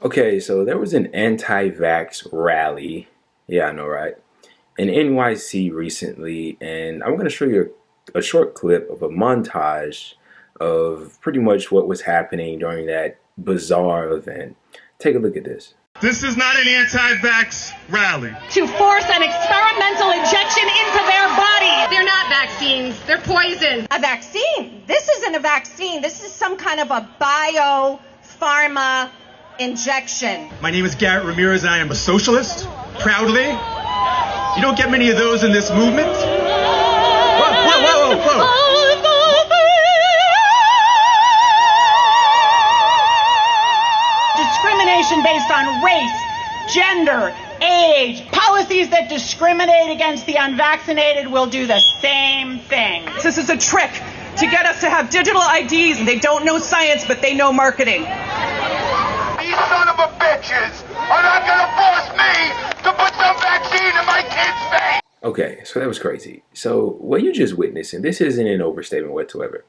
Okay, so there was an anti-vax rally. Yeah, I know, right? In NYC recently, and I'm going to show you a short clip of a montage of pretty much what was happening during that bizarre event. Take a look at this. This is not an anti-vax rally. To force an experimental injection into their body. They're not vaccines, they're poison. A vaccine? This isn't a vaccine. This is some kind of a bio-pharma injection. My name is Garrett Ramirez and I am a socialist, proudly. You don't get many of those in this movement. Whoa. Discrimination based on race, gender, age. Policies that discriminate against the unvaccinated will do the same thing. This is a trick to get us to have digital IDs. They don't know science, but they know marketing. These son of a bitches are not gonna force me to put some vaccine in my kid's face. Okay, so that was crazy. So what you just witnessed, and this isn't an overstatement whatsoever,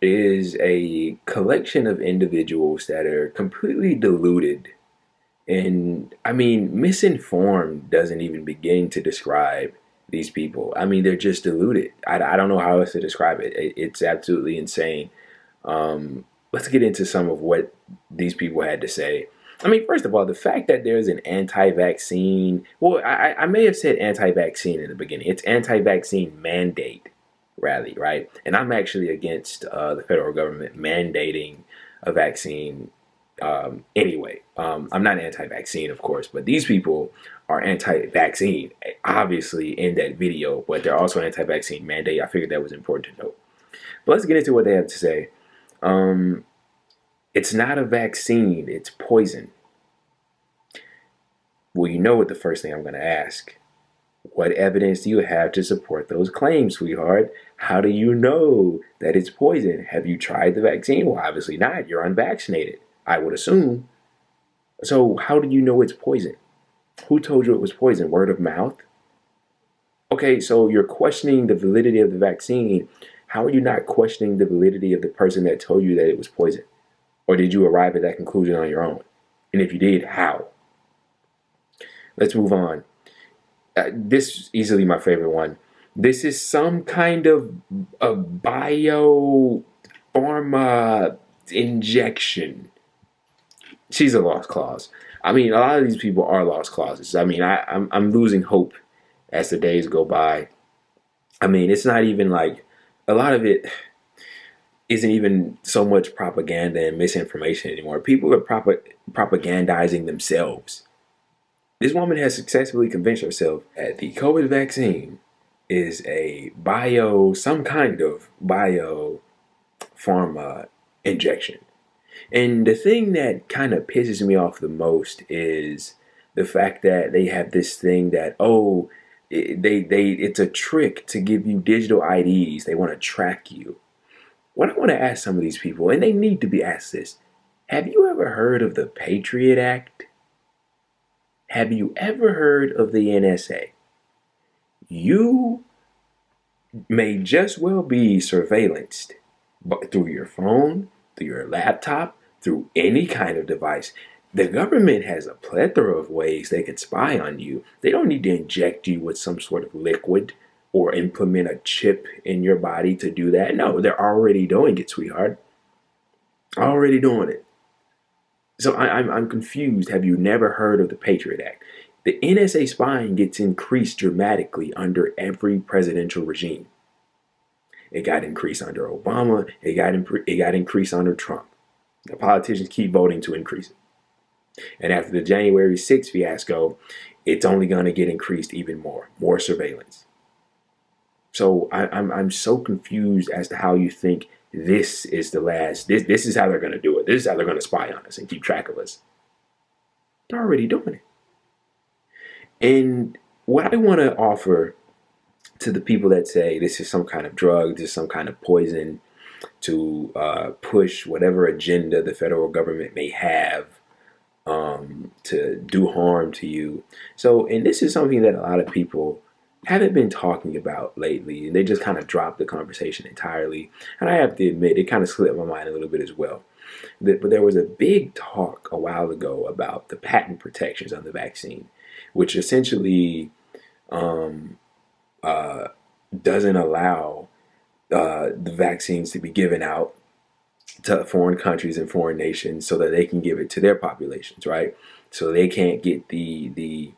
is a collection of individuals that are completely deluded. And I mean, misinformed doesn't even begin to describe these people. I mean, they're just deluded. I don't know how else to describe it. It's absolutely insane. Let's get into some of what these people had to say. I mean, first of all, the fact that there's an anti-vaccine, well, I may have said anti-vaccine in the beginning. It's anti-vaccine mandate rally, right? And I'm actually against the federal government mandating a vaccine anyway. I'm not anti-vaccine, of course, but these people are anti-vaccine, obviously, in that video, but they're also anti-vaccine mandate. I figured that was important to note. But let's get into what they have to say. It's not a vaccine, it's poison. Well, you know what the first thing I'm going to ask. What evidence do you have to support those claims, sweetheart? How do you know that it's poison? Have you tried the vaccine? Well, obviously not. You're unvaccinated, I would assume. So how do you know it's poison? Who told you it was poison? Word of mouth? Okay, so you're questioning the validity of the vaccine. How are you not questioning the validity of the person that told you that it was poison? Or did you arrive at that conclusion on your own? And if you did, how? Let's move on. This is easily my favorite one. This is some kind of a bio-pharma injection. She's a lost cause. I mean, a lot of these people are lost causes. I mean, I'm losing hope as the days go by. I mean, it's not even like, a lot of it isn't even so much propaganda and misinformation anymore. People are propagandizing themselves. This woman has successfully convinced herself that the COVID vaccine is a some kind of bio-pharma injection. And the thing that kind of pisses me off the most is the fact that they have this thing that, it's a trick to give you digital IDs. They want to track you. What I want to ask some of these people, and they need to be asked this, have you ever heard of the Patriot Act? Have you ever heard of the NSA? You may just well be surveillanced through your phone, through your laptop, through any kind of device. The government has a plethora of ways they can spy on you. They don't need to inject you with some sort of liquid or implement a chip in your body to do that. No, they're already doing it, sweetheart. Already doing it. So I'm confused. Have you never heard of the Patriot Act? The NSA spying gets increased dramatically under every presidential regime. It got increased under Obama. It got increased under Trump. The politicians keep voting to increase it. And after the January 6th fiasco, it's only going to get increased even more surveillance. So I'm so confused as to how you think this is the last. This is how they're going to do it. This is how they're going to spy on us and keep track of us. They're already doing it. And what I want to offer to the people that say this is some kind of drug, this is some kind of poison to push whatever agenda the federal government may have to do harm to you. So, and this is something that a lot of people haven't been talking about lately, and they just kind of dropped the conversation entirely. And I have to admit, it kind of slipped my mind a little bit as well. But there was a big talk a while ago about the patent protections on the vaccine, which essentially doesn't allow the vaccines to be given out to foreign countries and foreign nations so that they can give it to their populations, right? So they can't get the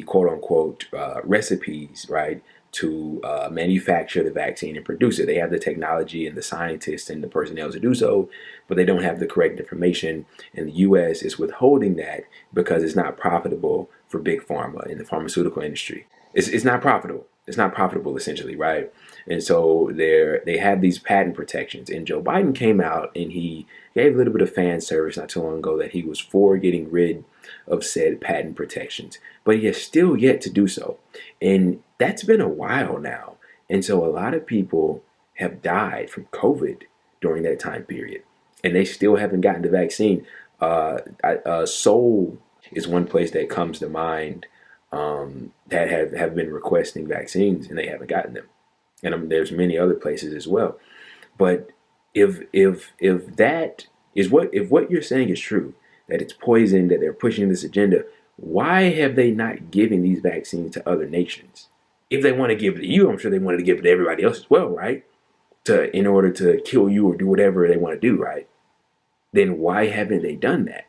quote unquote recipes, right, to manufacture the vaccine and produce it. They have the technology and the scientists and the personnel to do so, but they don't have the correct information. And the U.S. is withholding that because it's not profitable for big pharma in the pharmaceutical industry. It's not profitable. It's not profitable, essentially, right? And so they have these patent protections. And Joe Biden came out and he gave a little bit of fan service not too long ago that he was for getting rid of said patent protections, but he has still yet to do so. And that's been a while now. And so a lot of people have died from COVID during that time period, and they still haven't gotten the vaccine. Seoul is one place that comes to mind that have been requesting vaccines and they haven't gotten them. And there's many other places as well. But if that is if what you're saying is true, that it's poison, that they're pushing this agenda, why have they not given these vaccines to other nations? If they want to give it to you, I'm sure they wanted to give it to everybody else as well, right? In order to kill you or do whatever they want to do, right? Then why haven't they done that?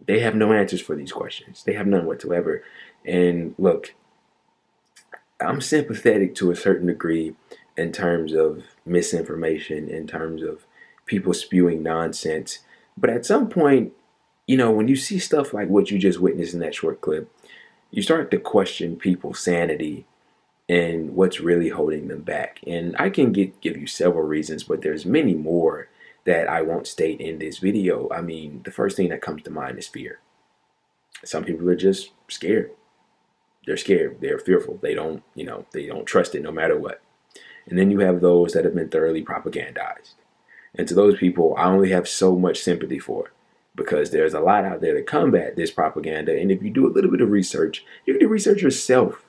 They have no answers for these questions. They have none whatsoever. And look, I'm sympathetic to a certain degree in terms of misinformation, in terms of people spewing nonsense. But at some point, when you see stuff like what you just witnessed in that short clip, you start to question people's sanity and what's really holding them back. And I can give you several reasons, but there's many more that I won't state in this video. I mean, the first thing that comes to mind is fear. Some people are just scared. They're scared. They're fearful. They don't trust it no matter what. And then you have those that have been thoroughly propagandized. And to those people, I only have so much sympathy for, because there's a lot out there to combat this propaganda. And if you do a little bit of research, you can do research yourself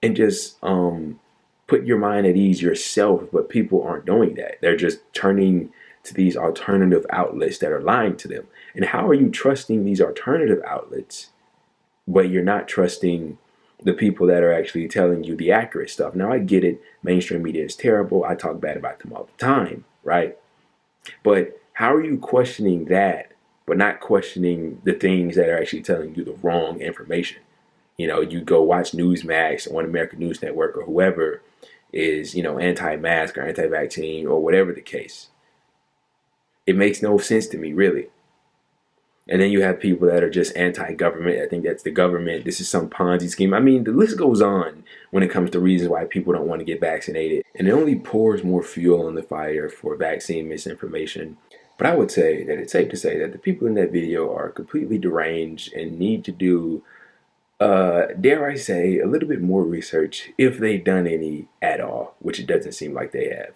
and just put your mind at ease yourself. But people aren't doing that. They're just turning to these alternative outlets that are lying to them. And how are you trusting these alternative outlets, but you're not trusting the people that are actually telling you the accurate stuff? Now, I get it. Mainstream media is terrible. I talk bad about them all the time, right? But how are you questioning that, but not questioning the things that are actually telling you the wrong information? You go watch Newsmax or One American News Network or whoever is, anti-mask or anti-vaccine or whatever the case. It makes no sense to me, really. And then you have people that are just anti-government. I think that's the government. This is some Ponzi scheme. I mean, the list goes on when it comes to reasons why people don't want to get vaccinated. And it only pours more fuel on the fire for vaccine misinformation. But I would say that it's safe to say that the people in that video are completely deranged and need to do, dare I say, a little bit more research if they've done any at all, which it doesn't seem like they have.